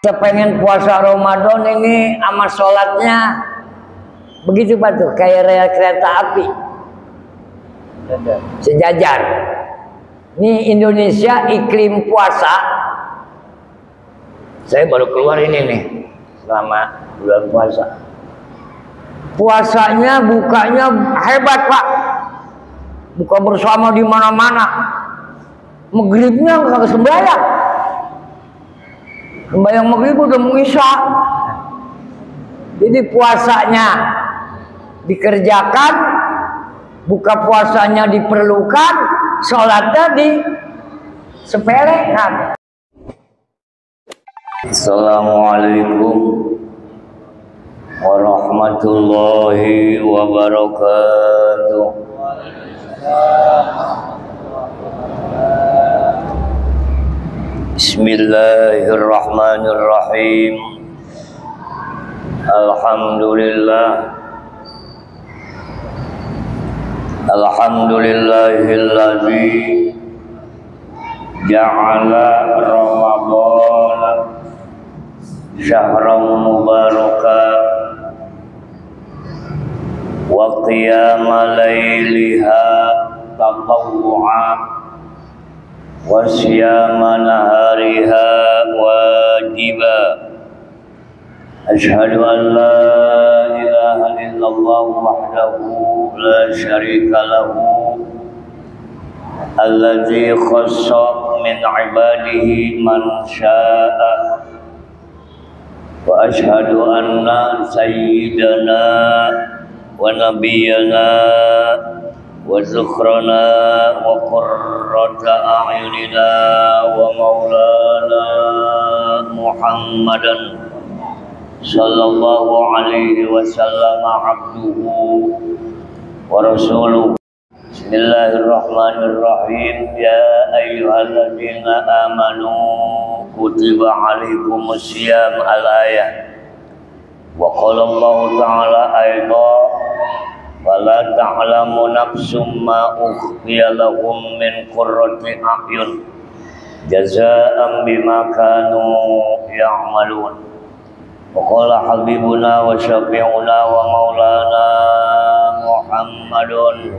Pengen puasa Ramadan ini sama sholatnya begitu Pak tuh, kayak rel kereta api sejajar. Ini Indonesia iklim puasa. Saya baru keluar ini nih selama bulan puasa. Puasanya bukanya hebat Pak, buka bersama di mana-mana. Maghribnya nggak sembahyang. Sembahyang maghrib udah mau isya. Jadi puasanya dikerjakan, buka puasanya diperlukan, sholatnya disepelekan. Assalamualaikum warahmatullahi wabarakatuh. Bismillahirrahmanirrahim. Alhamdulillah. Alhamdulillahilladzi ja'ala Ramadhan syahran mubarakan wa qiyama lailiha tatawwu'an wa siyama nahariha wajiba. Asyhadu an la ilaha illallah wahdahu la syarika lahu alladzi khassa min ibadihi man syaa. Wa asyhadu anna sayyidana wa nabiyyana wa zukhrana wa qurrata a'yunina wa maulana Muhammadan sallallahu alaihi wasallam abduhu wa rasuluhu. Bismillahirrahmanirrahim. Ya ayyuhalladzina amanu kutiba alaikumus syiyam al-ayah. Wa qala Allah ta'ala aidan wala ta'lamu nafsum ma ukhfiya lahum min qurrati a'yun jazaa'an bima kanu ya'malun. Wa qala habibuna wa syafi'una wa maulana Muhammadun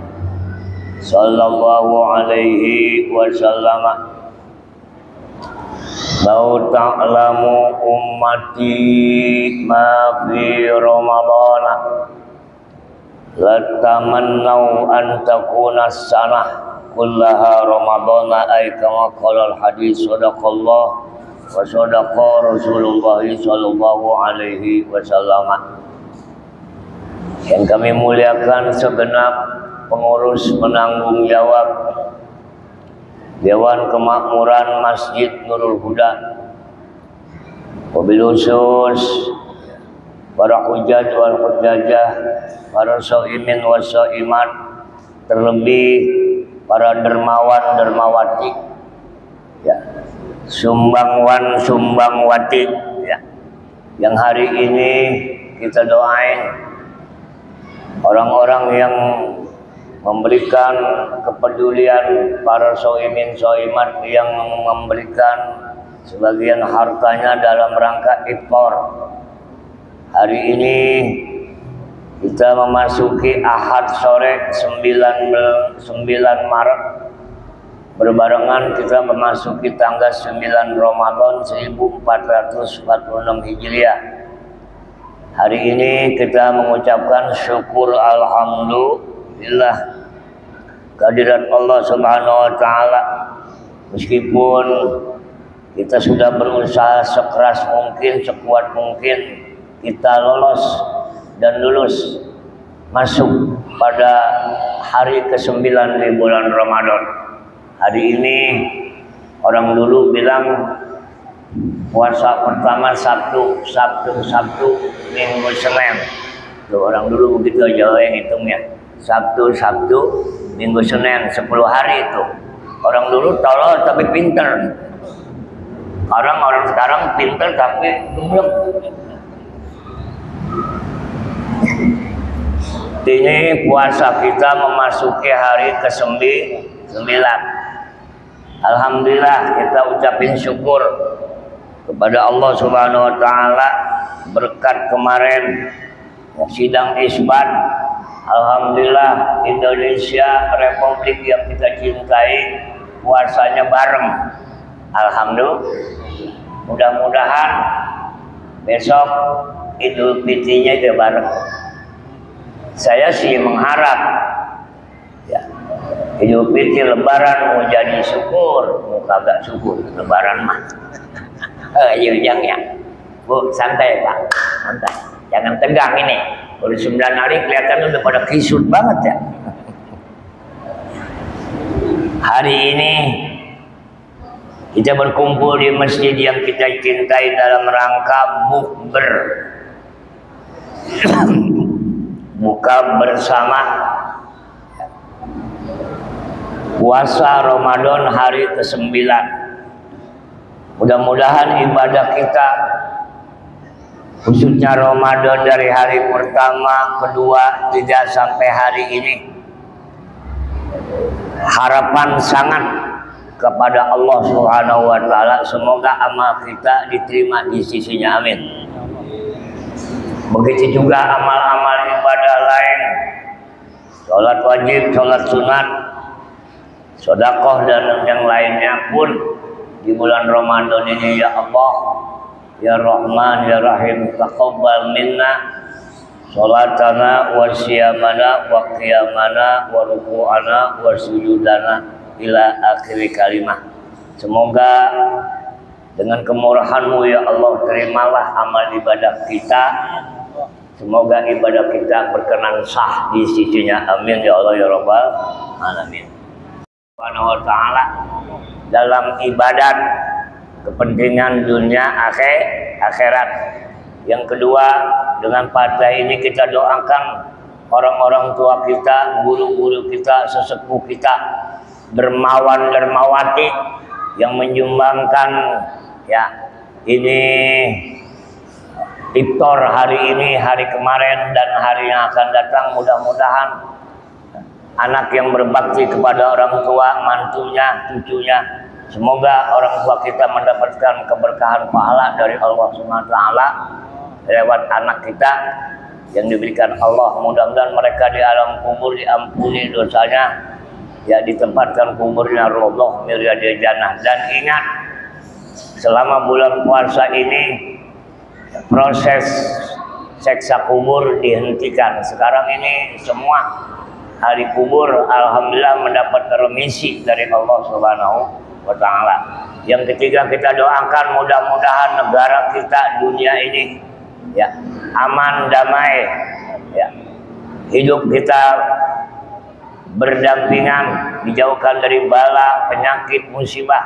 sallallahu alaihi wasallam. Lau ta'lamu ummati ma fi Ramadana latamannau an takuna sanah kullaha Ramadana ay kama qala al-hadis sadaqallah wa sadaqa Rasulullah sallallahu alaihi wasallam. Yang kami muliakan segenap pengurus penanggung jawab Dewan Kemakmuran Masjid Nurul Huda, wabil khusus para hujjaj wal hujjajah, para shaimin wa shaimat, terlebih para dermawan dermawati, ya, sumbangwan sumbangwati, ya, yang hari ini kita doain orang-orang yang memberikan kepedulian, para shaimin shaimat yang memberikan sebagian hartanya dalam rangka iftar. Hari ini kita memasuki Ahad sore 9 Maret, berbarengan kita memasuki tanggal 9 Ramadan 1446 Hijriah. Hari ini kita mengucapkan syukur alhamdulillah kehadirat Allah Subhanahu wa taala. Meskipun kita sudah berusaha sekeras mungkin, sekuat mungkin, kita lolos dan lulus masuk pada hari ke-9 di bulan Ramadan. Hari ini orang dulu bilang puasa pertama Sabtu, Minggu, Senin. Tuh, orang dulu begitu aja yang hitungnya. Sabtu, Minggu, Senin, 10 hari itu. Orang dulu tolol tapi pinter. Orang sekarang pinter tapi goblok. Ini puasa kita memasuki hari ke-9. Alhamdulillah, kita ucapin syukur kepada Allah Subhanahu wa taala berkat kemarin sidang isbat. Alhamdulillah Indonesia Republik yang kita cintai puasanya bareng. Alhamdulillah. Mudah-mudahan besok Idul Fitrinya juga bareng. Saya sih mengharap ya, Idul Fitri Lebaran mau jadi syukur, mau kagak syukur Lebaran mah. Jangan ya, Bu, santai Pak, santai. Jangan tegang ini. Udah 9 hari kelihatan udah pada kisut banget ya. Hari ini kita berkumpul di masjid yang kita cintai dalam rangka bukber. Buka bersama puasa Ramadan hari ke-9. Mudah-mudahan ibadah kita khususnya Ramadan dari hari pertama, kedua, tiga sampai hari ini, harapan sangat kepada Allah Subhanahu wa taala semoga amal kita diterima di sisinya, amin. Begitu juga amal-amal ibadah lain, sholat wajib, sholat sunat, sedekah dan yang lainnya pun di bulan Ramadan ini, ya Allah ya Rahman ya Rahim, taqabbal minna sholatana wa siyamana wa qiyamana wa ruku'ana wa sujudana ila akhir kalimah. Semoga dengan kemurahan-Mu ya Allah terimalah amal ibadah kita. Semoga ibadah kita berkenan sah di sisinya, amin ya Allah ya Rabbal alamin. Subhanahu wa ta'ala dalam ibadat kepentingan dunia akhirat. Yang kedua, dengan partai ini kita doakan orang-orang tua kita, guru-guru kita, sesepuh kita, dermawan dermawati yang menyumbangkan ya ini iftar hari ini, hari kemarin dan hari yang akan datang. Mudah-mudahan anak yang berbakti kepada orang tua, mantunya, cucunya, semoga orang tua kita mendapatkan keberkahan pahala dari Allah Subhanahu wa taala lewat anak kita yang diberikan Allah. Mudah-mudahan mereka di alam kubur diampuni dosanya, ya ditempatkan kuburnya Raudhah min riyadil jannah. Dan ingat, selama bulan puasa ini proses seksa kubur dihentikan. Sekarang ini semua hari kubur alhamdulillah mendapat remisi dari Allah Subhanahu wa taala. Yang ketiga, kita doakan mudah-mudahan negara kita, dunia ini ya aman, damai, ya hidup kita berdampingan, dijauhkan dari bala, penyakit, musibah.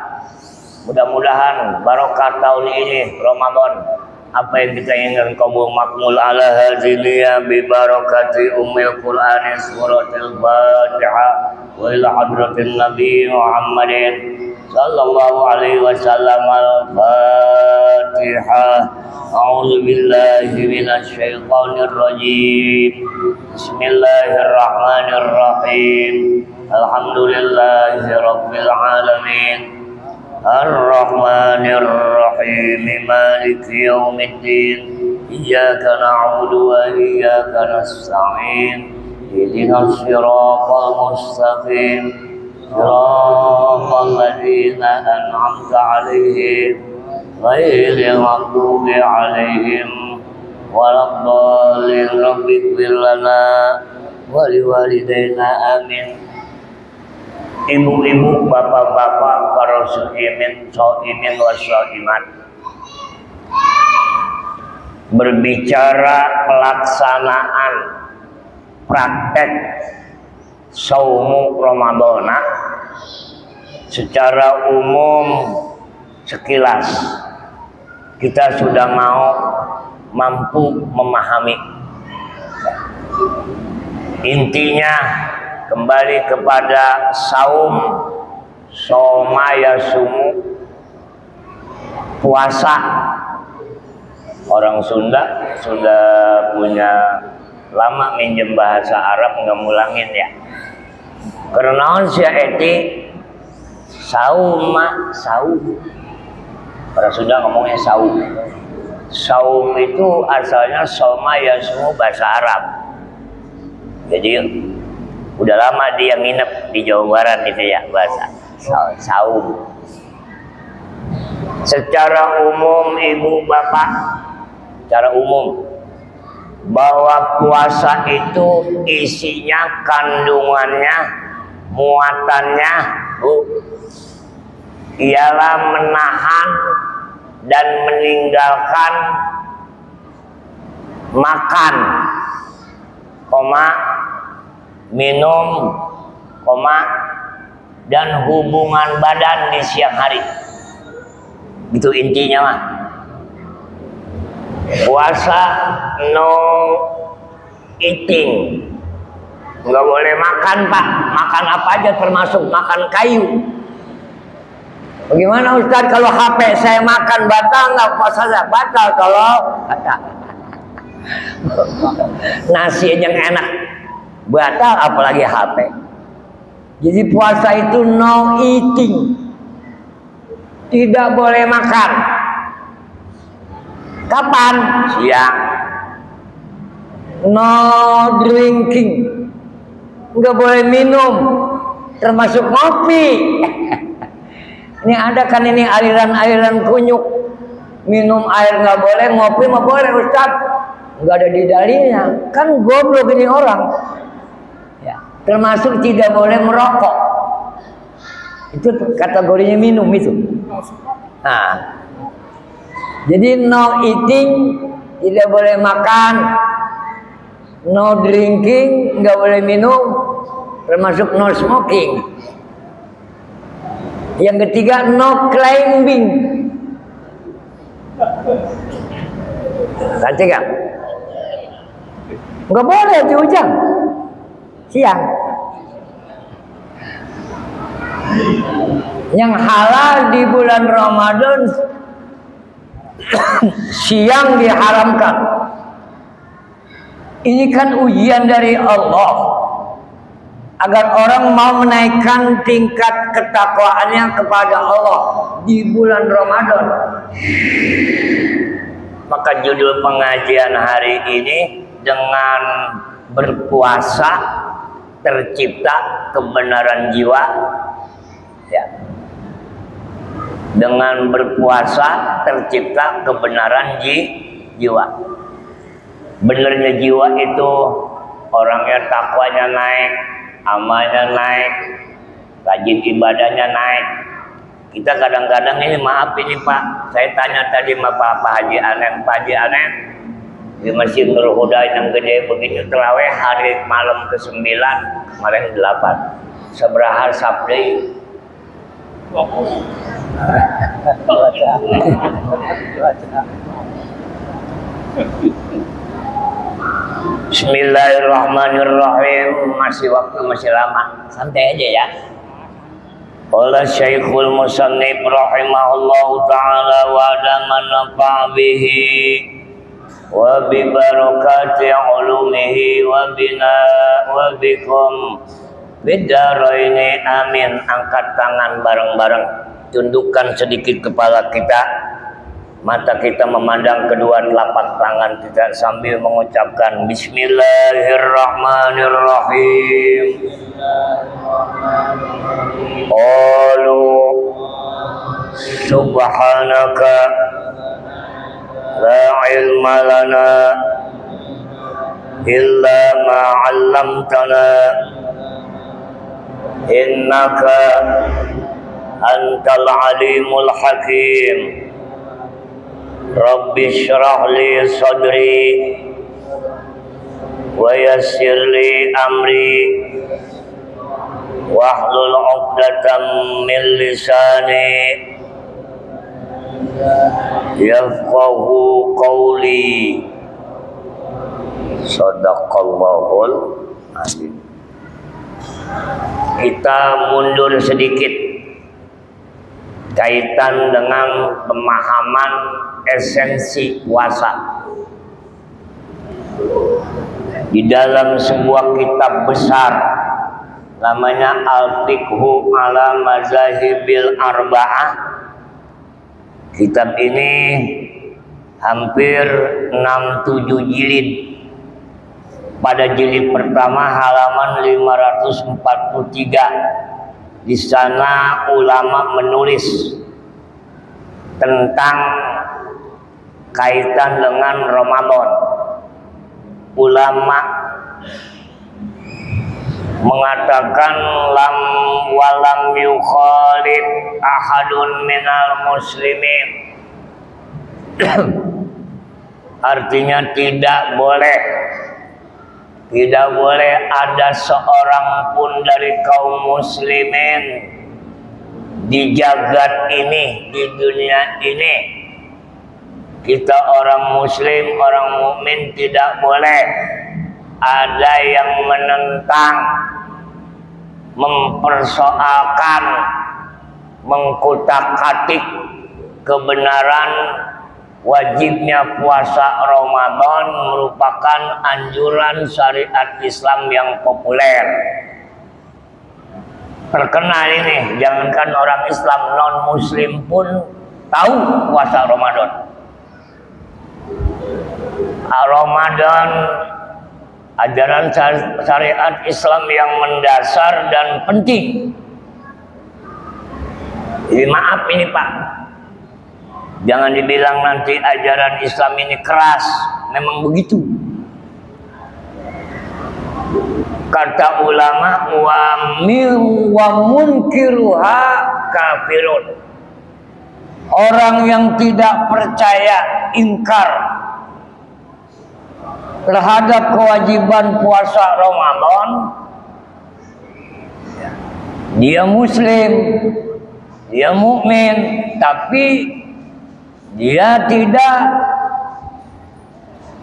Mudah-mudahan barokah tahun ini Ramadan, apa yang kita inginkan kabul makmul ala hadhihi bi barakati ummil Qur'an suratul Fatihah wa ila hadratin Nabi Muhammadin sallallahu alaihi wasallam. Al-Fatihah. A'udzu billahi minasy syaithanir rajim. Bismillahirrahmanirrahim. Alhamdulillahi rabbil alamin. Ar-Rahmanir Rahim, Maliki Yaumiddin. Iyyaka na'budu wa iyyaka nasta'in. Ihdinas siratal mustaqim. Siratal ladzina an'amta 'alaihim ghairil maghdubi 'alaihim waladdallin. Rabbighfir lana wa liwalidayna, amin. Ibu-ibu, bapak-bapak, para muslimin, shaimin wa shaimat, berbicara pelaksanaan praktek saumu Ramadana secara umum, sekilas kita sudah mampu memahami. Intinya kembali kepada saum, soma yasumu, puasa. Orang Sunda sudah punya lama minjem bahasa Arab, nggak mulangin ya. Karena si eti sauma, Para Sunda ngomongnya saum. Saum itu asalnya soma yasumu bahasa Arab. Jadi udah lama dia nginep di Jawa Barat itu ya bahasa saum. Secara umum ibu bapak, secara umum bahwa puasa itu isinya, kandungannya, muatannya ialah menahan dan meninggalkan makan, minum, dan hubungan badan di siang hari. Itu intinya mah. Puasa no eating, nggak boleh makan pak. Makan apa aja termasuk makan kayu. Bagaimana Ustaz kalau HP saya makan batal nggak puasa saya? Batal kalau batal. Nasi yang enak batal apalagi HP. Jadi puasa itu no eating, tidak boleh makan. Kapan? Siang. No drinking, nggak boleh minum, termasuk ngopi. Ini ada kan ini aliran-aliran kunyuk, minum air nggak boleh, ngopi mah boleh Ustaz. Nggak ada di dalilnya, kan goblok ini orang. Ya, termasuk tidak boleh merokok. Itu kategorinya minum itu. Nah, jadi no eating, tidak boleh makan, no drinking, nggak boleh minum, termasuk no smoking. Yang ketiga no climbing. Nanti kan? Nggak boleh di hujan siang. Yang halal di bulan Ramadan siang diharamkan. Ini kan ujian dari Allah agar orang mau menaikkan tingkat ketakwaannya kepada Allah di bulan Ramadan. Maka judul pengajian hari ini, dengan berpuasa tercipta kebenaran jiwa. Ya. Dengan berpuasa tercipta kebenaran jiwa. Benernya jiwa itu orangnya takwanya naik, amalnya naik, rajin ibadahnya naik. Kita kadang-kadang ini, maaf ini Pak, saya tanya tadi sama Pak Haji Anen, Pak Haji Anen di Masjid Nurul Huda yang gede begitu terawih hari malam ke-9, kemarin 8. Seberahal sabdi. Bismillahirrahmanirrahim. Masih waktu, masih lama, santai aja ya. Qala Syekhul Musannif rahimahullahu ta'ala wa man nafa'a bihi wa bi barakati ulumihi wa bina wa bikum bidaraini amin. Angkat tangan bareng-bareng, tundukkan sedikit kepala kita, mata kita memandang kedua telapak tangan kita sambil mengucapkan Bismillahirrahmanirrahim. Qalu subhanaka la ilma lana illa ma 'allamtana innaka antal alimul hakim. Rabbi shrah li sadri wa yassir li amri wahlul 'uqdatam min lisani yafqahu qawli. Shadaqallahul azim. Kita mundur sedikit kaitan dengan pemahaman esensi puasa. Di dalam sebuah kitab besar namanya Al-Fiqhu ala Mazahibil Arba'ah, Kitab ini hampir 6-7 jilid. Pada jilid pertama halaman 543, di sana ulama menulis tentang kaitan dengan Ramadan. Ulama mengatakan walam yukhalid ahadun minal muslimin. Artinya tidak boleh ada seorang pun dari kaum muslimin di jagat ini, di dunia ini. Kita orang muslim, orang mukmin tidak boleh ada yang menentang, mempersoalkan, mengkutak-katik kebenaran wajibnya puasa Ramadan merupakan anjuran syariat Islam yang populer. Terkenal ini, jangankan orang Islam, non muslim pun tahu puasa Ramadan. Ramadan ajaran syariat Islam yang mendasar dan penting. Jadi maaf ini Pak, jangan dibilang nanti ajaran Islam ini keras. Memang begitu. Kata ulama, wa munkiruha kafirun. Orang yang tidak percaya, ingkar terhadap kewajiban puasa Ramadan, dia muslim, dia mukmin, tapi dia tidak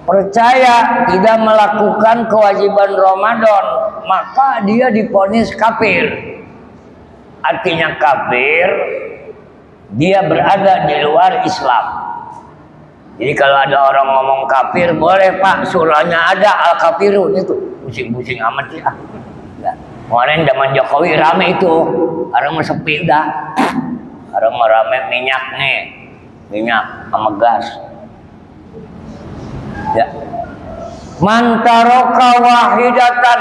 percaya, tidak melakukan kewajiban Ramadan, maka dia divonis kafir. Artinya kafir, dia berada di luar Islam. Jadi kalau ada orang ngomong kafir, boleh Pak, surahnya ada Al-Kafirun itu. Pusing-pusing amat ya. Kemarin zaman Jokowi rame itu, orang mau sepi udah. Orang mau rame minyak nih, minyak sama gas. Ya. Man taraka wahidatan,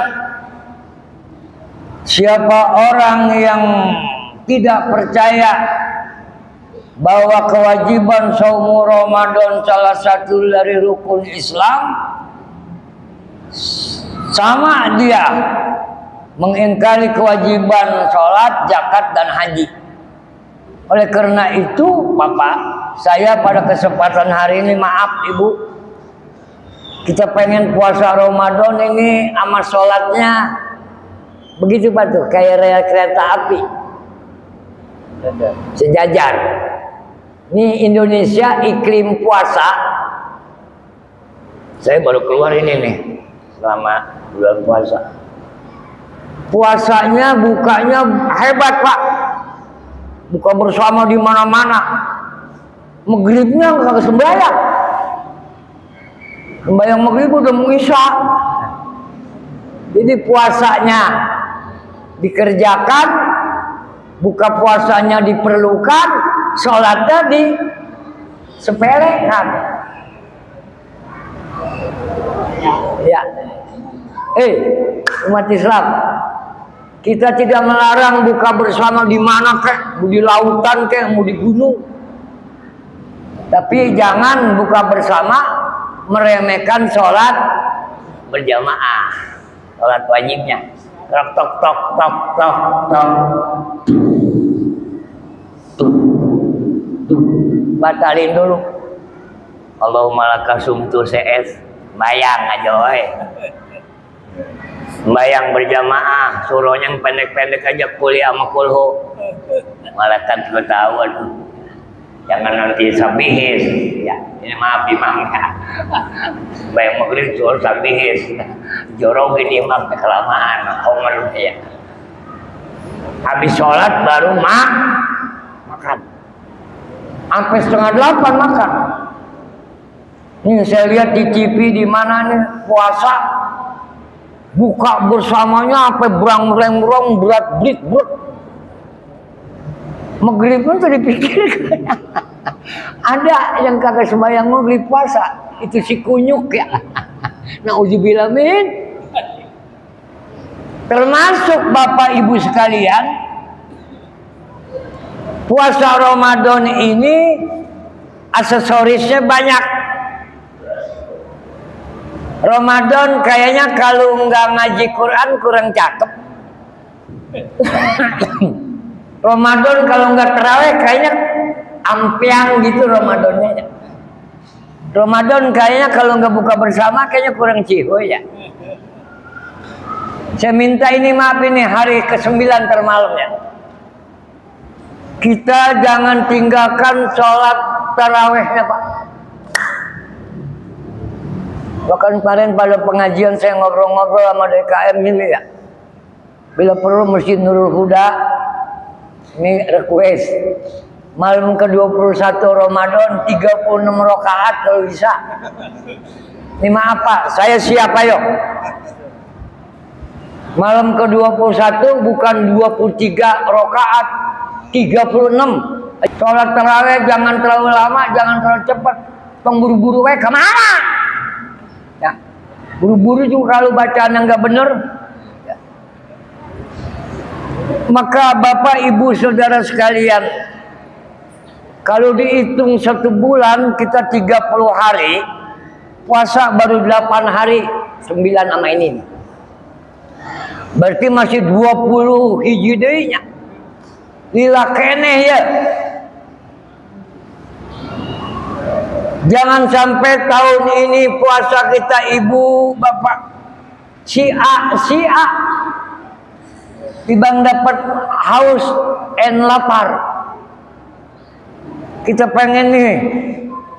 siapa orang yang tidak percaya bahwa kewajiban saum Ramadan salah satu dari rukun Islam, sama dia mengingkari kewajiban sholat, zakat, dan haji. Oleh karena itu Bapak, saya pada kesempatan hari ini, maaf Ibu, kita pengen puasa Ramadan ini sama sholatnya begitu Pak tuh, kayak rel kereta api sejajar. Ini Indonesia iklim puasa. Saya baru keluar ini nih selama bulan puasa. Puasanya bukanya hebat Pak. Buka bersama di mana-mana. Maghribnya nggak sembahyang. Sembahyang maghrib udah mau isya. Jadi puasanya dikerjakan, buka puasanya diperlukan, sholatnya disepelekan. Ya, umat Islam, kita tidak melarang buka bersama di mana kek, mau di lautan kek, mau di gunung. Tapi jangan buka bersama meremehkan sholat berjamaah, sholat wajibnya. Tok tok tok tok tok tok. Batalin dulu. Allahumma laka sumtu CS. Bayang aja woy. Bayang berjamaah, suruhnya yang pendek-pendek aja kuliah sama kulhu. Malaikat ketahuan. Jangan nanti sabihis. Ya, ini maaf imamnya. Bayang maghrib suruh sabihis. Jorogin imam kelamaan, Umar ya. Habis sholat baru makan. Sampai 7:30 makan. Ini saya lihat di TV di mana nih puasa buka bersamanya sampai berang-berang berat. Maghrib pun tuh dipikirkan. Ada yang kagak sembahyang maghrib puasa, itu si kunyuk ya. Nauzubillah min. Termasuk Bapak Ibu sekalian, puasa Ramadan ini aksesorisnya banyak. Ramadan kayaknya kalau nggak ngaji Quran kurang cakep. Ramadan kalau nggak terawih kayaknya ampiang gitu Ramadannya. Ramadan kayaknya kalau nggak buka bersama kayaknya kurang ciho ya. Saya minta ini maaf, ini hari ke-9 termalamnya. Kita jangan tinggalkan sholat tarawihnya Pak. Bahkan kemarin pada pengajian saya ngobrol-ngobrol sama DKM ini ya. Bila perlu Masjid Nurul Huda, ini request. Malam ke-21 Ramadan 36 rakaat kalau bisa. Ini maaf Pak, saya siap ayo. Malam ke-21 bukan 23 rakaat, 36. Sholat tarawih jangan terlalu lama, jangan terlalu cepat. Buru-buru kemana? Ya. Buru-buru juga kalau bacaan yang nggak bener. Ya. Maka Bapak Ibu Saudara sekalian, kalau dihitung 1 bulan kita 30 hari, puasa baru 8 hari, 9 sama ini. Berarti masih 20 hiji deunya. Lila keneh ya. Jangan sampai tahun ini puasa kita ibu bapak sia-sia. Tibang dapat haus and lapar. Kita pengen nih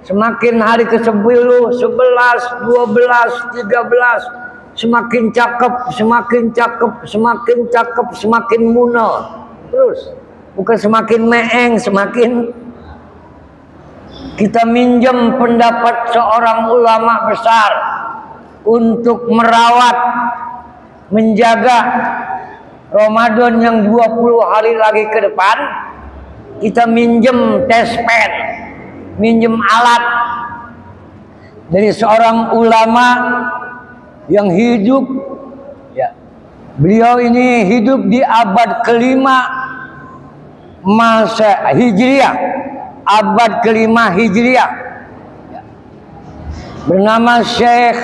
semakin hari ke-10, 11, 12, 13 semakin cakep, semakin cakep, semakin cakep, semakin muna. Terus bukan semakin meeng, semakin. Kita minjem pendapat seorang ulama besar untuk merawat, menjaga Ramadan yang 20 hari lagi ke depan. Kita minjem test pen, minjem alat dari seorang ulama yang hidup, ya, beliau ini hidup di abad ke-5 masa Hijriah, abad ke-5 Hijriah, ya. Bernama Syekh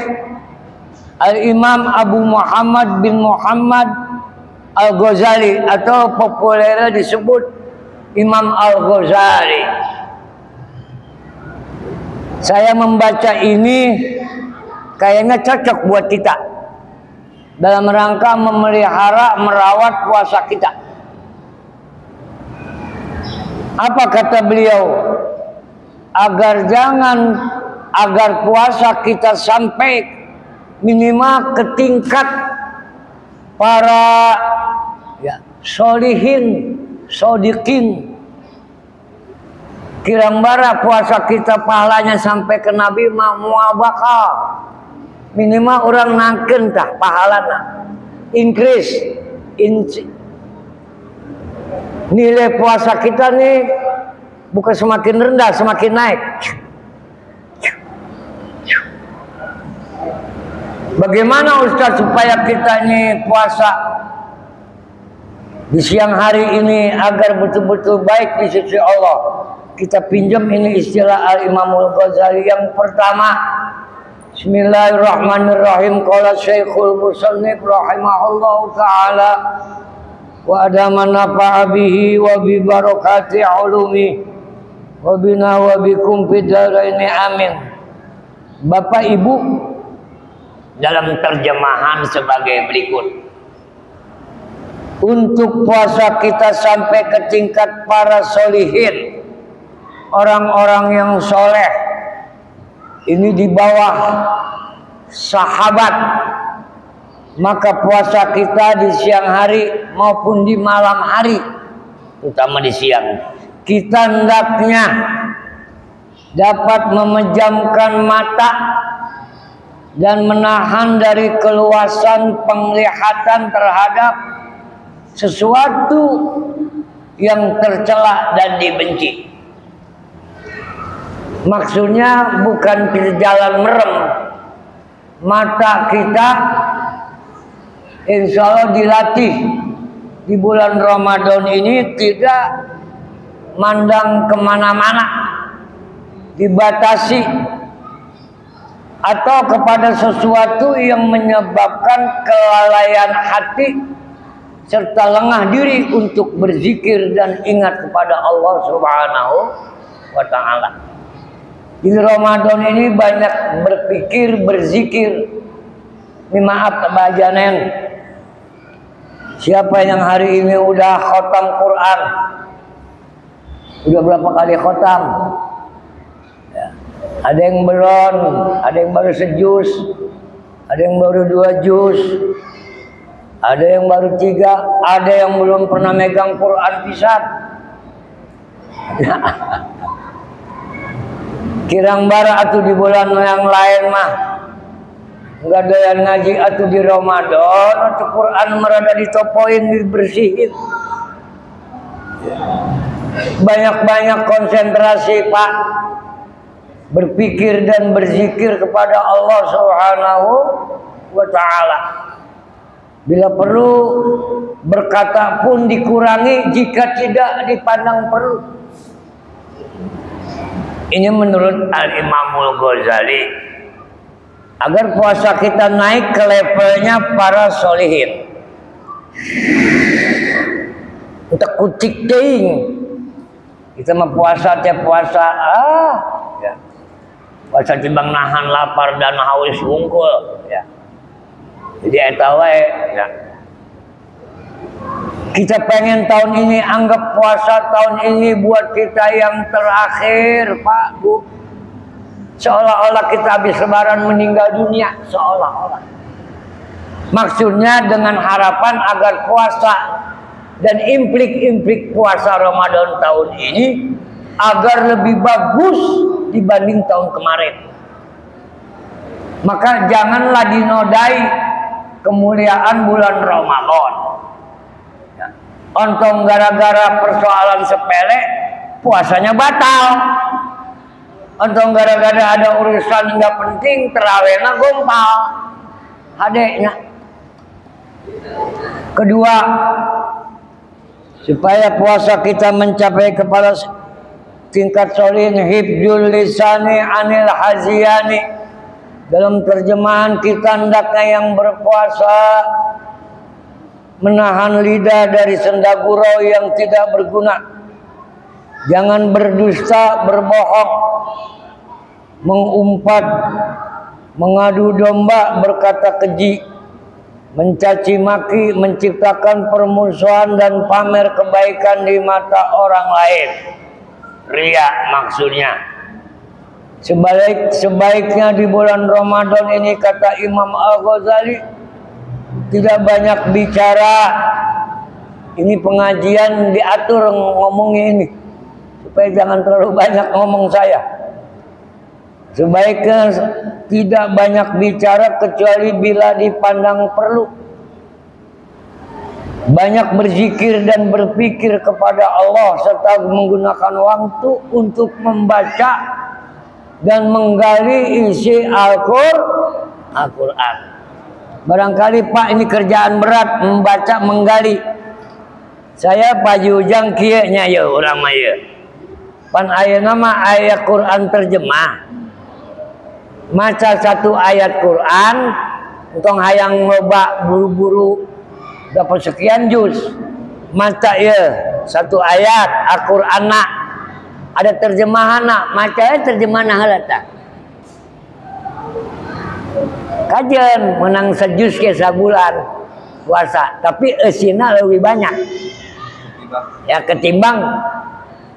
Al-Imam Abu Muhammad bin Muhammad Al-Ghazali atau populernya disebut Imam Al-Ghazali. Saya membaca ini kayaknya cocok buat kita dalam rangka memelihara, merawat puasa kita. Apa kata beliau? Agar puasa kita sampai minimal ke tingkat para ya, solihin, sodikin. Kirang-bara puasa kita pahalanya sampai ke Nabi muabakal. Minimal orang nangken tah pahalana. Increase nilai puasa kita nih bukan semakin rendah, semakin naik. Bagaimana Ustaz supaya kita nih puasa di siang hari ini agar betul-betul baik di sisi Allah? Kita pinjam ini istilah Al-Imam Al-Ghazali yang pertama. Bismillahirrahmanirrahim. Qala Syekhul Musannif rahimahullahu ta'ala wa adama nafa'a bihi wa bi barakati ulumi wa bina wa bikum fid dharaini amin. Bapak Ibu, dalam terjemahan sebagai berikut. Untuk puasa kita sampai ke tingkat para solihin, orang-orang yang soleh, ini di bawah sahabat, maka puasa kita di siang hari maupun di malam hari, terutama di siang, kita hendaknya dapat memejamkan mata dan menahan dari keluasan penglihatan terhadap sesuatu yang tercela dan dibenci. Maksudnya bukan kita jalan merem. Mata kita insya Allah dilatih di bulan Ramadan ini tidak mandang kemana-mana, dibatasi atau kepada sesuatu yang menyebabkan kelalaian hati serta lengah diri untuk berzikir dan ingat kepada Allah Subhanahu wa Ta'ala. Di Ramadan ini banyak berpikir, berzikir. Ini maaf kebajanen. Siapa yang hari ini udah khotam Quran? Udah berapa kali khotam? Ya. Ada yang belum, ada yang baru sejus, ada yang baru 2 juz, ada yang baru 3, ada yang belum pernah megang Quran pisan. Kirang bara atuh di bulan yang lain mah nggak doyan ngaji atuh di Ramadan atuh Quran merada ditopoin, dibersihin. Banyak-banyak konsentrasi Pak, berpikir dan berzikir kepada Allah Subhanahu wa Ta'ala. Bila perlu berkata pun dikurangi jika tidak dipandang perlu. Ini menurut Al-Imamul Ghazali. Agar puasa kita naik ke levelnya para solihin. Untuk kucik ting. Kita mah puasa tiap puasa. Ya. Puasa timbang nahan lapar dan haus wungkul. Ya. Jadi eta wae. Ya. Kita pengen tahun ini anggap puasa tahun ini buat kita yang terakhir, Pak, Bu. Seolah-olah kita habis lebaran meninggal dunia, seolah-olah. Maksudnya dengan harapan agar puasa dan implik-implik puasa Ramadan tahun ini agar lebih bagus dibanding tahun kemarin. Maka janganlah dinodai kemuliaan bulan Ramadan. Ontong gara-gara persoalan sepele puasanya batal. Ontong gara-gara ada urusan nggak penting terawihna gompal. Hadeknya. Kedua, supaya puasa kita mencapai kepada tingkat solihin hibdul lisani anil haziyani. Dalam terjemahan kita hendaknya yang berpuasa menahan lidah dari senda gurau yang tidak berguna. Jangan berdusta, berbohong, mengumpat, mengadu domba, berkata keji, mencaci maki, menciptakan permusuhan dan pamer kebaikan di mata orang lain. Riya maksudnya. Sebaiknya di bulan Ramadan ini kata Imam Al-Ghazali tidak banyak bicara. Ini pengajian diatur ngomongnya ini supaya jangan terlalu banyak ngomong saya. Sebaiknya tidak banyak bicara kecuali bila dipandang perlu. Banyak berzikir dan berpikir kepada Allah serta menggunakan waktu untuk membaca dan menggali isi Al-Quran. Barangkali Pak ini kerjaan berat membaca menggali. Saya Pak Ujang kieu nya ya urang mah ye. Pan ayeuna mah aya Quran terjemah. Maca satu ayat Quran entong hayang loba buru-buru dapat sekian juz. Maca ye satu ayat Al-Qur'anna ada terjemahanna, maca terjemahan heula tah. Kajian menang sejus ke sabulan puasa, tapi esina lebih banyak ya ketimbang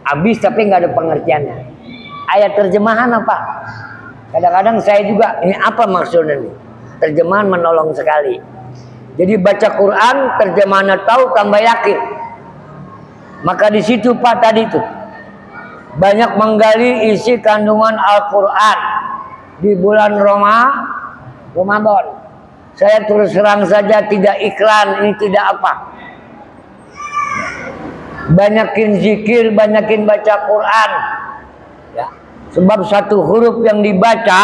habis tapi nggak ada pengertiannya. Ayat terjemahan apa? Kadang-kadang saya juga ini apa maksudnya nih? Terjemahan menolong sekali. Jadi baca Quran terjemahannya tahu tambah yakin. Maka di situ Pak tadi tuh banyak menggali isi kandungan Al-Quran di bulan Ramadan. Saya terus terang saja tidak iklan, ini tidak apa. Banyakin zikir, banyakin baca Quran. Ya. Sebab satu huruf yang dibaca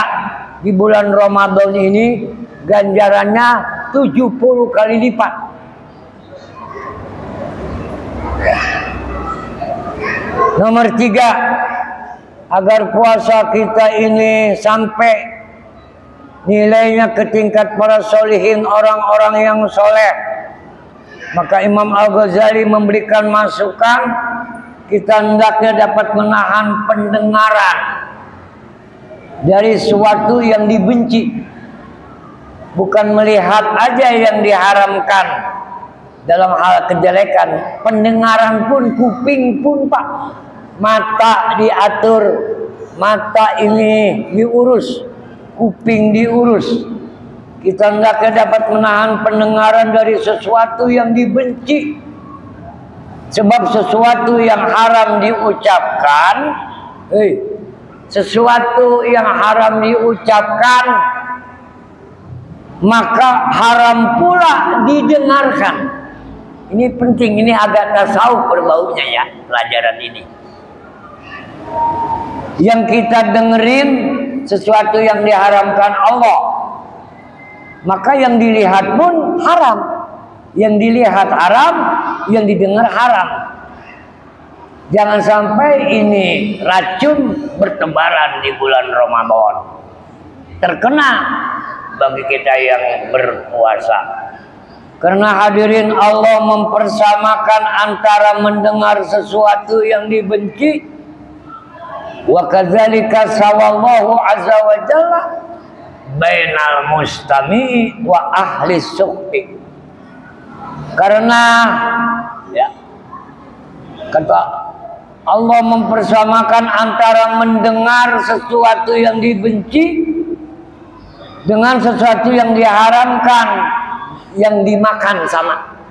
di bulan Ramadan ini ganjarannya 70 kali lipat. Nomor 3, agar puasa kita ini sampai nilainya ke tingkat para solihin, orang-orang yang soleh, maka Imam Al-Ghazali memberikan masukan, kita hendaknya dapat menahan pendengaran dari sesuatu yang dibenci. Bukan melihat aja yang diharamkan dalam hal kejelekan, pendengaran pun, kuping pun Pak, mata diatur, mata ini diurus, kuping diurus. Kita hendaknya dapat menahan pendengaran dari sesuatu yang dibenci. Sebab sesuatu yang haram diucapkan, sesuatu yang haram diucapkan, maka haram pula didengarkan. Ini penting, ini agak tasawuf berbaunya ya, pelajaran ini. Yang kita dengerin sesuatu yang diharamkan Allah, maka yang dilihat pun haram. Yang dilihat haram, yang didengar haram. Jangan sampai ini racun bertebaran di bulan Ramadan, terkena bagi kita yang berpuasa. Karena hadirin, Allah mempersamakan antara mendengar sesuatu yang dibenci, wa kadzalika sawallahu azza wa jalla bainal mustami wa ahli sukhti. Karena ya, kata Allah mempersamakan antara mendengar sesuatu yang dibenci dengan sesuatu yang diharamkan, yang dimakan sama.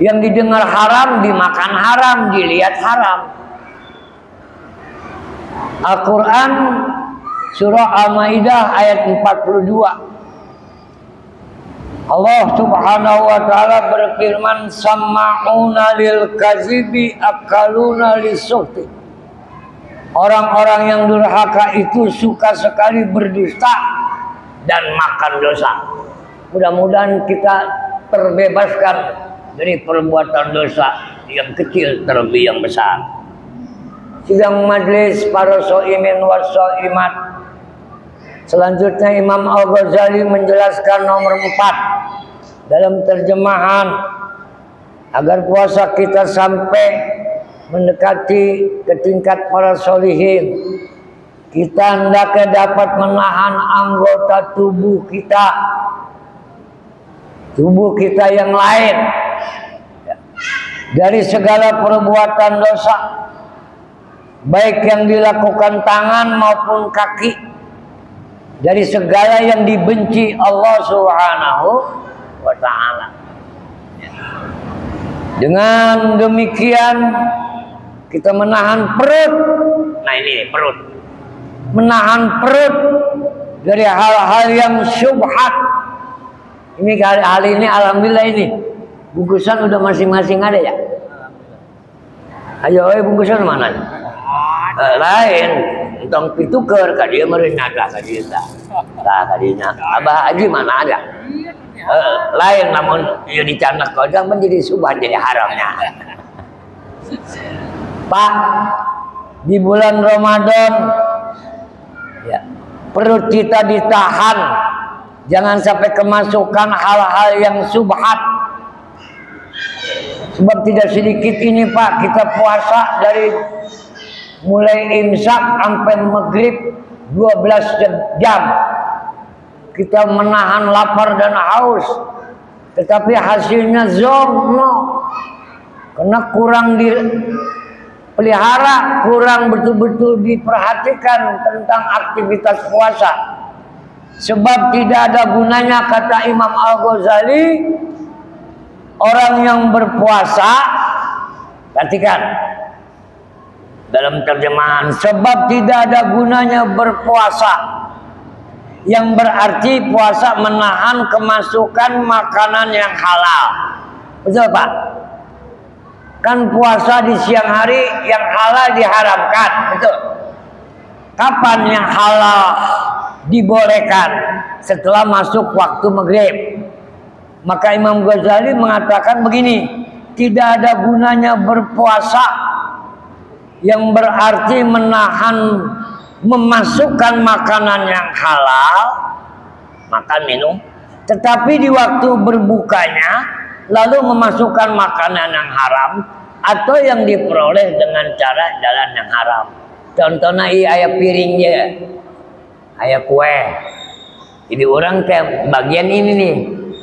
Yang didengar haram, dimakan haram, dilihat haram. Al-Quran surah Al-Maidah ayat 42. Allah subhanahu wa ta'ala berfirman, Samma'una lil kazibi akaluna lisuhti. Orang-orang yang durhaka itu suka sekali berdusta dan makan dosa. Mudah-mudahan kita terbebaskan dari perbuatan dosa yang kecil terlebih yang besar. Sidang majlis para shaimin wa shaimat. Selanjutnya Imam Al-Ghazali menjelaskan nomor 4 dalam terjemahan, agar puasa kita sampai mendekati ke tingkat para solihin, kita hendaknya dapat menahan anggota tubuh kita yang lain dari segala perbuatan dosa, baik yang dilakukan tangan maupun kaki, dari segala yang dibenci Allah Subhanahu wa ta'ala. Dengan demikian kita menahan perut. Nah ini perut, menahan perut dari hal-hal yang syubhat. Ini kali ini alhamdulillah ini bungkusan udah masing-masing ada ya. Ayo bungkusan mana? Lain tong pituker ka dieu meureun nyaga ka dieu tah. Tah ka dieu Abah Haji mana ada? Lain namun ieu dicanak kodang menjadi subhan jadi haramnya. Pak, di bulan Ramadan ya, perut kita ditahan, jangan sampai kemasukan hal-hal yang subhat. Sebab tidak sedikit ini Pak, kita puasa dari mulai imsak sampai maghrib 12 jam. Kita menahan lapar dan haus, tetapi hasilnya zomno. Karena kurang dipelihara, kurang betul-betul diperhatikan tentang aktivitas puasa. Sebab tidak ada gunanya, kata Imam Al-Ghazali, orang yang berpuasa, perhatikan dalam terjemahan, sebab tidak ada gunanya berpuasa, yang berarti puasa menahan kemasukan makanan yang halal. Betul Pak? Kan puasa di siang hari yang halal diharamkan, betul? Kapan yang halal dibolehkan? Setelah masuk waktu maghrib. Maka Imam Ghazali mengatakan begini, tidak ada gunanya berpuasa yang berarti memasukkan makanan yang halal, makan minum, tetapi di waktu berbukanya lalu memasukkan makanan yang haram atau yang diperoleh dengan cara jalan yang haram. Contohnya ayah piringnya, ayah kue. Jadi orang kayak bagian ini nih,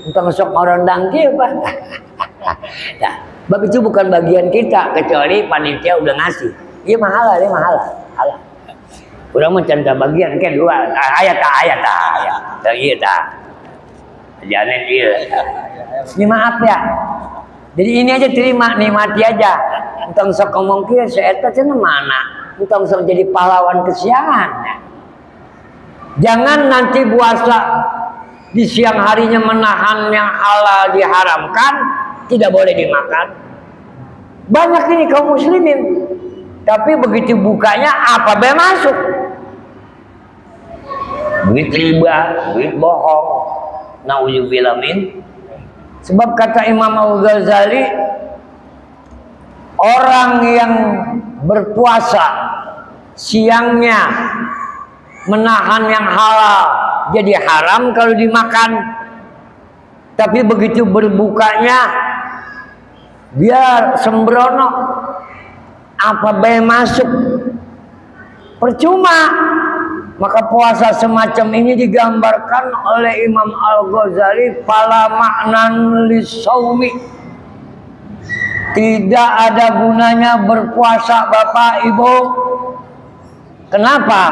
untuk sok orang dangki apa? Nah, bab itu bukan bagian kita kecuali panitia udah ngasih. Iya mahal, dia mahal. Kurang mencanda bagian kan dua ayat. Iya tak. Jangan dia. Ini maaf ya. Jadi ini aja terima, nikmati aja. Entang sok ngomong kia seeta cenah mana? Entang sok jadi pahlawan kesiangan. Jangan nanti puasa di siang harinya menahan yang halal diharamkan, tidak boleh dimakan. Banyak ini kaum muslimin. Tapi begitu bukanya apa be masuk? Duit riba, duit bohong. Nauzubillah min. Sebab kata Imam Al-Ghazali, orang yang berpuasa siangnya menahan yang halal jadi haram kalau dimakan, tapi begitu berbukanya dia sembrono, apa bae masuk, percuma. Maka puasa semacam ini digambarkan oleh Imam Al-Ghazali fala ma'nan lisaumi. Tidak ada gunanya berpuasa Bapak Ibu. Kenapa?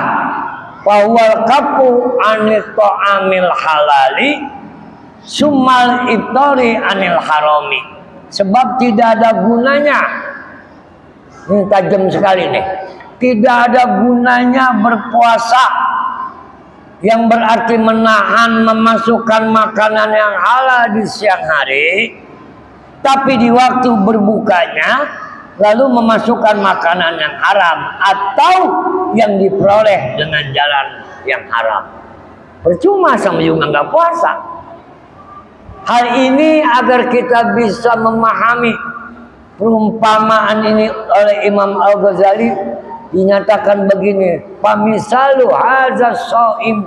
Fawal kafu anil ta'amil halali summal iftari anil harami. Sebab tidak ada gunanya. Ini tajam sekali nih. Tidak ada gunanya berpuasa yang berarti menahan memasukkan makanan yang halal di siang hari, tapi di waktu berbukanya lalu memasukkan makanan yang haram atau yang diperoleh dengan jalan yang haram. Percuma sama juga nggak puasa. Hal ini agar kita bisa memahami perumpamaan ini oleh Imam Al-Ghazali dinyatakan begini, pamisalu hadza shaim,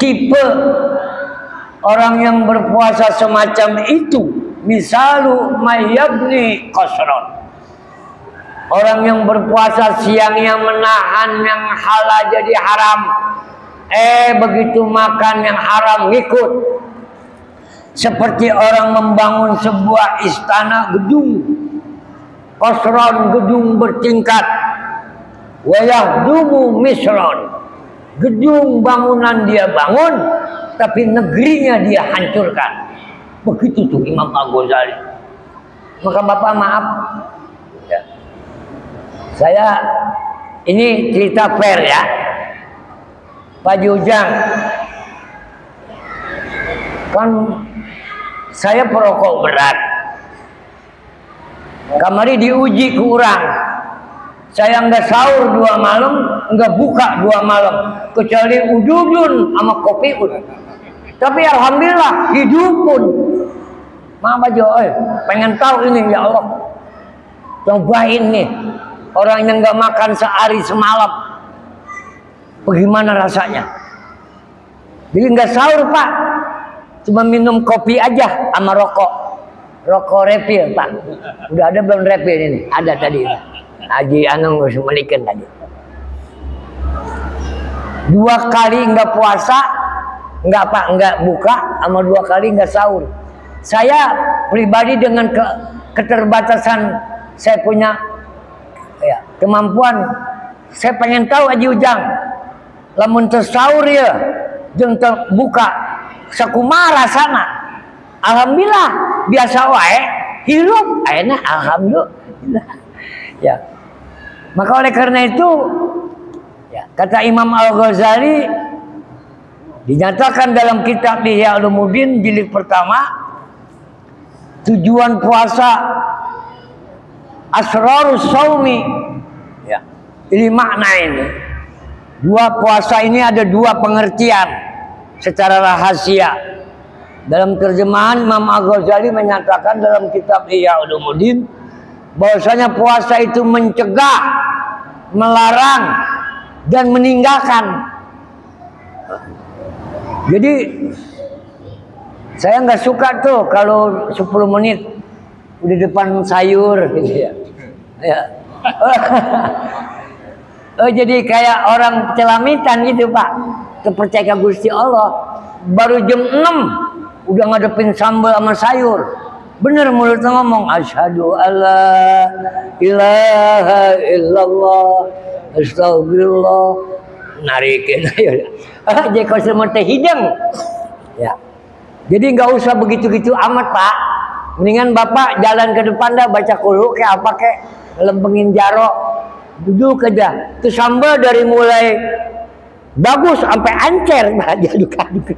tipe orang yang berpuasa semacam itu, misalu mayabni qasron, orang yang berpuasa siangnya menahan yang halal jadi haram, begitu makan yang haram ngikut, seperti orang membangun sebuah istana gedung qasron, gedung bertingkat, wayahdumu misron, gedung bangunan dia bangun tapi negerinya dia hancurkan. Begitu tuh Imam Al-Ghazali. Maka Bapak maaf ya, saya ini cerita fair ya, Pak Jujang kan saya perokok berat. Kamari diuji ke orang, saya nggak sahur 2 malam, nggak buka 2 malam, kecuali ududun sama kopi ud. Tapi alhamdulillah hidupun. Mama Jo, pengen tahu ini ya Allah, cobain nih orang yang nggak makan sehari semalam, bagaimana rasanya? Jadi nggak sahur Pak, cuma minum kopi aja sama rokok. Rokok refill Pak, udah ada belum refill ini? Ada tadi, Haji Anung Melikan tadi. 2 kali nggak puasa, nggak Pak, nggak buka, sama 2 kali nggak sahur. Saya pribadi dengan keterbatasan saya punya ya, kemampuan, saya pengen tahu Haji Ujang, lamun tersahur ya, jeung terbuka, sakumaha rasana? Alhamdulillah biasa wae hirup enak, alhamdulillah ya. Maka oleh karena itu ya, kata Imam Al-Ghazali dinyatakan dalam kitab Ihya Ulumuddin jilid pertama, tujuan puasa asrarus shaumi ya, ini makna ini Dua puasa ini ada dua pengertian secara rahasia. Dalam terjemahan Imam Al-Ghazali menyatakan dalam kitab Ihya Ulumuddin bahwasanya puasa itu mencegah, melarang, dan meninggalkan. Jadi saya nggak suka tuh kalau 10 menit di depan sayur gitu ya. Jadi kayak orang celamitan gitu Pak. Terpercaya Gusti Allah. Baru jam 6 udah ngadepin sambal sama sayur. Bener mulutnya ngomong asyhadu alla ilaha illallah astagfirullah. Narikin ayo. Jadi kalau semua teh hidang. Ya. Jadi nggak usah begitu-gitu amat Pak. Mendingan Bapak jalan ke depan dah baca qul kayak apa kayak lempengin jarok. Duduk aja. Itu sambal dari mulai bagus sampai ancer diaduk-aduk.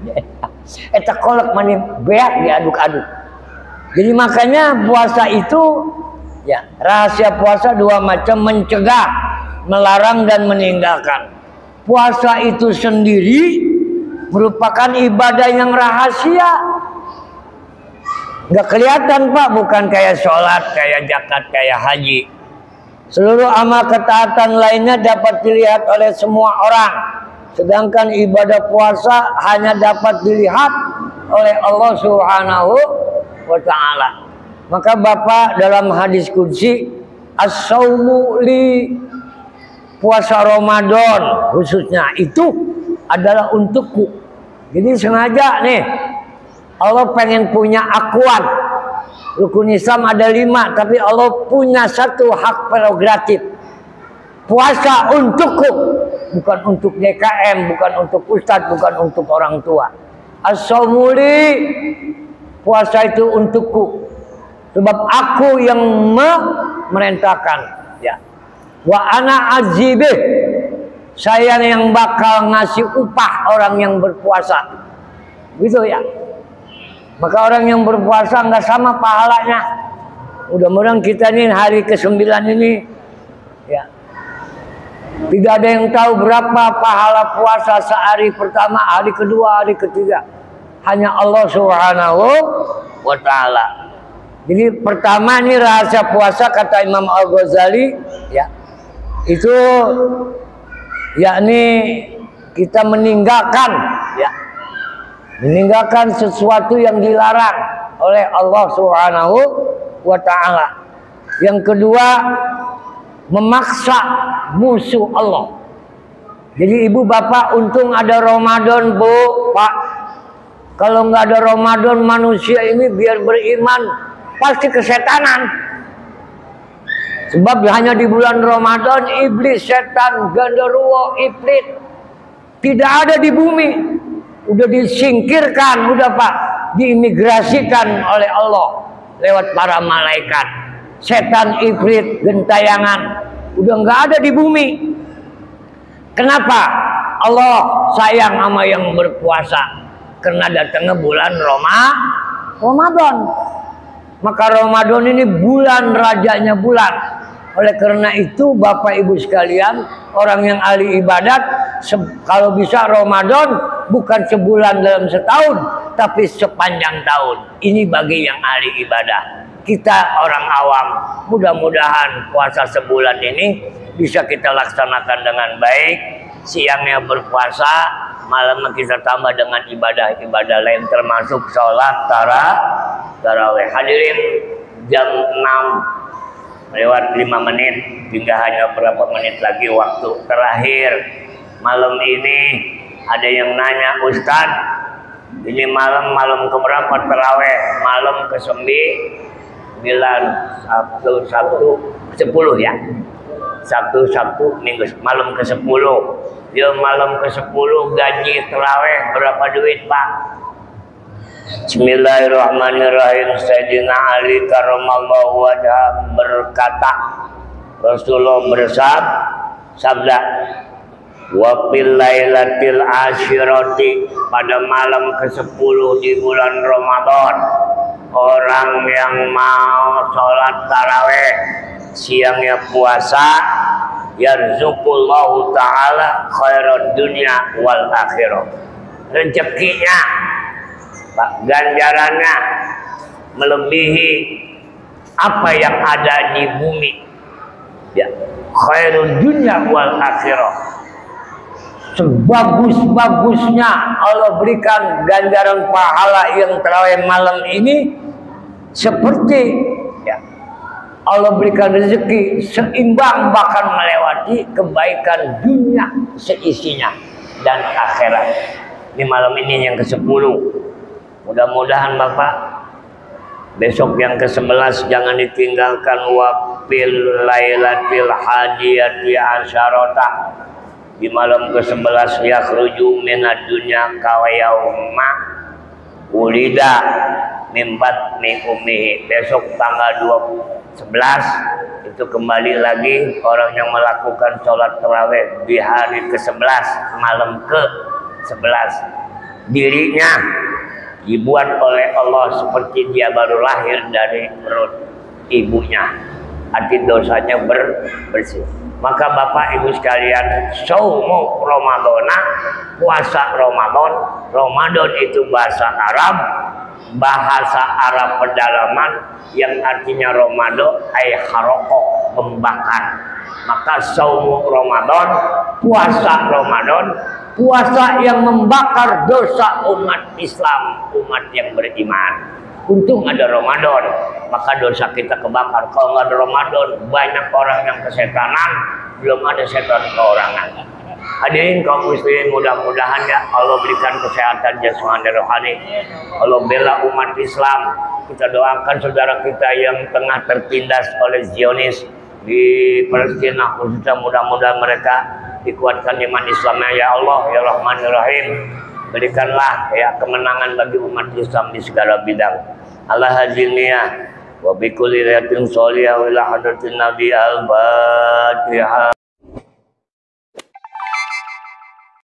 Eta kolak manis beak diaduk-aduk. Jadi makanya puasa itu ya rahasia puasa dua macam, mencegah, melarang dan meninggalkan. Puasa itu sendiri merupakan ibadah yang rahasia. Nggak kelihatan Pak, bukan kayak sholat, kayak zakat, kayak haji. Seluruh amal ketaatan lainnya dapat dilihat oleh semua orang. Sedangkan ibadah puasa hanya dapat dilihat oleh Allah Subhanahu wa ta'ala. Maka Bapak dalam hadis qudsi, as-saumu li, puasa Ramadan khususnya itu adalah untukku. Jadi sengaja nih Allah pengen punya akuan. Rukun Islam ada 5, tapi Allah punya satu hak prerogatif. Puasa untukku, bukan untuk DKM, bukan untuk ustadz, bukan untuk orang tua. As-saumuli, puasa itu untukku, sebab aku yang memerintahkan. Ya. Wa ana azibih, saya yang bakal ngasih upah orang yang berpuasa. Gitu ya. Maka orang yang berpuasa nggak sama pahalanya. Mudah-mudahan kita ini hari ke-9 ini ya. Tidak ada yang tahu berapa pahala puasa sehari pertama, hari kedua, hari ketiga. Hanya Allah Subhanahu wa ta'ala. Jadi pertama ini rahasia puasa kata Imam Al-Ghazali ya. Itu yakni kita meninggalkan ya. Meninggalkan sesuatu yang dilarang oleh Allah Subhanahu wa ta'ala. Yang kedua, memaksa musuh Allah. Jadi ibu bapak untung ada Ramadan Bu, Pak. Kalau nggak ada Ramadan manusia ini biar beriman pasti kesetanan. Sebab hanya di bulan Ramadan iblis, setan, genderuwo, ifrit tidak ada di bumi. Udah disingkirkan, udah Pak, diimigrasikan oleh Allah lewat para malaikat. Setan, ifrit, gentayangan udah nggak ada di bumi. Kenapa? Allah sayang sama yang berpuasa karena datangnya bulan Ramadan. Maka Ramadan ini bulan rajanya bulan. Oleh karena itu Bapak Ibu sekalian, orang yang ahli ibadat, kalau bisa Ramadan bukan sebulan dalam setahun, tapi sepanjang tahun. Ini bagi yang ahli ibadah. Kita orang awam, mudah-mudahan puasa sebulan ini bisa kita laksanakan dengan baik. Siangnya berpuasa, malamnya kita tambah dengan ibadah-ibadah lain termasuk sholat tarawih. Hadirin, jam 6 lewat 5 menit, hingga hanya berapa menit lagi waktu terakhir malam ini. Ada yang nanya, Ustadz, ini malam keberapa terawih? Malam ke-9, Sabtu 10 ya. Sabtu Minggu, malam ke-10. Ya malam ke-10 gaji terawih berapa duit Pak? Bismillahirrahmanirrahim. Sayyidina Ali karramallahu wajhah berkata, Rasulullah bersabda, wa fil lailatil asyirati, pada malam ke-10 di bulan Ramadan, orang yang mau sholat tarawih, siangnya puasa, yarzuqullahu ta'ala khairad dunya wal akhirah. Rezekinya, ganjarannya melebihi apa yang ada di bumi. Ya, khairud dunya wal akhirah. Sebagus-bagusnya Allah berikan ganjaran pahala yang terawih malam ini, seperti ya, Allah berikan rezeki seimbang bahkan melewati kebaikan dunia seisinya dan akhirat. Ini malam ini yang ke-10. Mudah-mudahan Bapak besok yang ke-11 jangan ditinggalkan wafil lailatul hadiyati asyarata. Di malam ke-11 yakhruju minad dunya kawayauma ulida min batni ummihi. Besok tanggal 11 itu kembali lagi orang yang melakukan sholat tarawih di hari ke-11, malam ke-11. Dirinya dibuat oleh Allah seperti dia baru lahir dari perut ibunya. Arti dosanya bersih. Maka Bapak Ibu sekalian, saumu Ramadana, puasa Ramadan. Ramadan itu bahasa Arab pedalaman yang artinya Ramadan ay haroko, membakar. Maka saumu Ramadan, puasa Ramadan, puasa yang membakar dosa umat Islam, umat yang beriman. Untung ada Ramadan, maka dosa kita kebakar. Kalau nggak ada Ramadan, banyak orang yang kesetanan, belum ada setan keorangan. Hadirin kaum muslimin, mudah-mudahan ya Allah berikan kesehatan jasmani rohani. Allah bela umat Islam. Kita doakan saudara kita yang tengah tertindas oleh Zionis di Palestina, khususnya mudah-mudahan mereka dikuatkan iman Islamnya ya Allah ya Rahman ya Rahim. Berikanlah ya kemenangan bagi umat Islam di segala bidang. Allah hajiniyah wa bikulli riyatin sholiyah wa ila hadratin nabi al-fatihah.